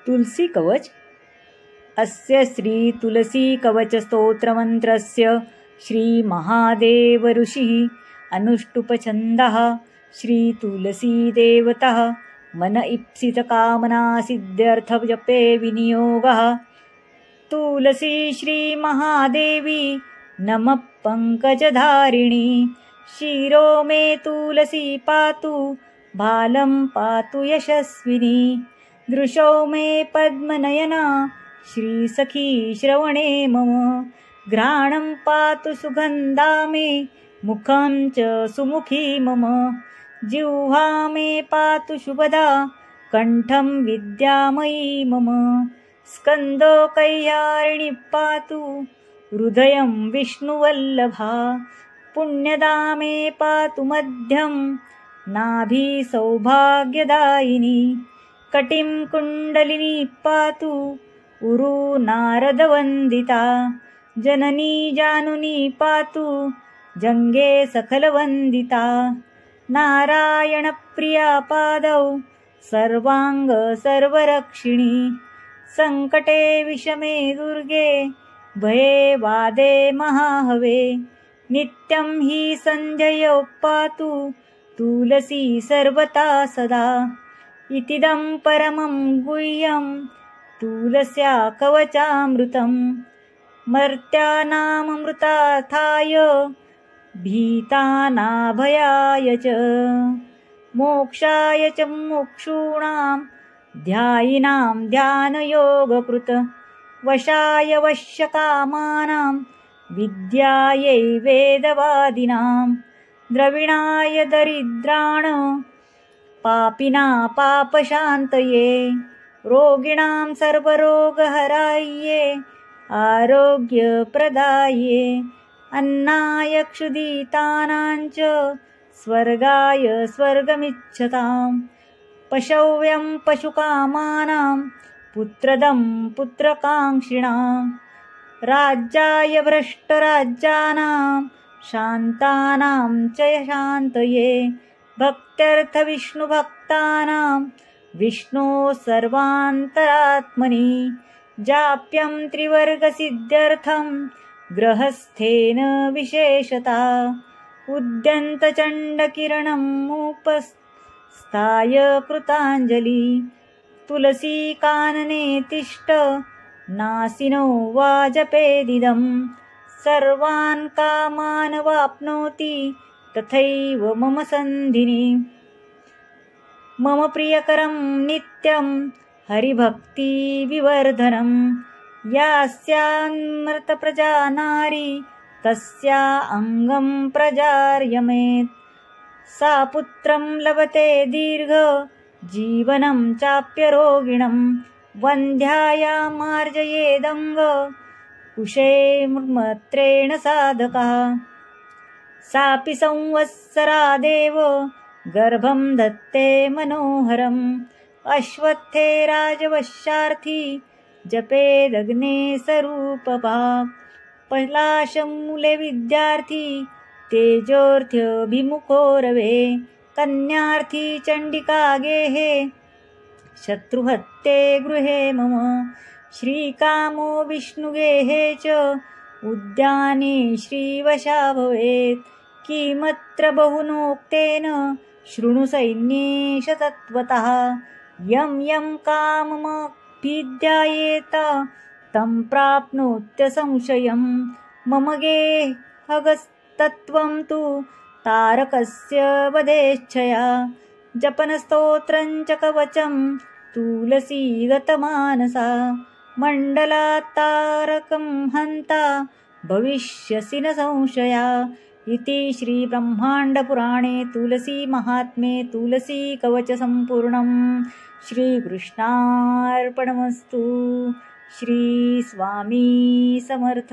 तुलसी कवच। अस्य श्री तुलसी कवच स्तोत्रमन्त्रस्य श्री महादेव ऋषिः अनुष्टुपछन्दः श्री तुलसी देवतः मन इप्सित कामना सिद्ध्यर्थ जपे विनियोगः। तुलसी श्री महादेवी नमः पंकजधारिणी शिरो मे तुलसी पातु बालं पातु यशस्विनी दृशो मे पद्मनयना श्रीसखी श्रवणे मम घ्राणं पातु सुगन्धा मे मुखं च सुमुखी मम जिह्वा मे पातु शुभदा कण्ठं विद्यामयी मम स्कन्दो कल्याणि पातु हृदयं विष्णुवल्लभा पुण्यदा मे पातु मध्यं नाभि सौभाग्यदायिनी कटिं कुण्डलिनी पातु उरु नारदवन्दिता जननी जानुनी पातु जङ्गे सकलवन्दिता नारायणप्रिया पादौ सर्वाङ्ग सर्वरक्षिणी संकटे विषमे दुर्गे भये वादे महाहवे नित्यं हि सन्ध्ययो पातु तुलसी सर्वदा सदा इतिदं परमं गुह्यं तुलस्या कवचामृतं मर्त्यानामृतार्थाय भीतानाभयाय च मोक्षाय च मुक्षूणां ध्यायिनां ध्यानयोगकृत वशाय वश्यकामानां विद्यायै वेदवादिनां द्रविणाय दरिद्राण पापिना पापशान्तये रोगिणां सर्वरोगहराये आरोग्यप्रदाये अन्नाय क्षुदितानां च स्वर्गाय स्वर्गमिच्छतां पशव्यं पशुकामानां पुत्रदं पुत्रकाङ्क्षिणां राज्याय भ्रष्टराज्यानां शान्तानां च शान्तये भक्त्यर्थविष्णुभक्तानां विष्णो सर्वान्तरात्मनि जाप्यं त्रिवर्गसिद्ध्यर्थं गृहस्थेन विशेषता उद्यन्तचण्डकिरणमुपस्थाय कृताञ्जलि तुलसी कानने तिष्ठ नासिनो वाजपेदिदं सर्वान् कामान् वाप्नोति तथैव मम सन्धिनि मम प्रियकरं नित्यं हरिभक्तिविवर्धनं यास्यान्मृतप्रजा नारी तस्या अङ्गं प्रजार्यमेत् सा पुत्रं लभते दीर्घ जीवनं चाप्यरोगिणं वन्ध्याया मार्जयेदङ्ग कुशे मृत्रेण साधकः सापि संवत्सरादेव गर्भं दत्ते मनोहरम् अश्वत्थे राजवश्यार्थी जपेदग्ने सरूपपाप पलाशमूले विद्यार्थी तेजोऽर्थ्यभिमुखो रवे कन्यार्थी चण्डिका गेहे शत्रुहत्ये गृहे मम श्रीकामो विष्णुगेहे च उद्याने श्रीवशा भवेत् किमत्र बहुनोक्तेन शृणु सैन्येश तत्त्वतः यं यं काममभिध्यायेत तं प्राप्नोत्यसंशयं मम गेहगस्तत्त्वं तु तारकस्य वधेच्छया जपनस्तोत्रं च कवचं तुलसीगतमानसा मण्डलात् तारकं हन्ता भविष्यसि न संशया इति श्रीब्रह्माण्डपुराणे तुलसीमाहात्म्ये तुलसीकवचसम्पूर्णं श्रीकृष्णार्पणमस्तु। श्री स्वामी समर्थ।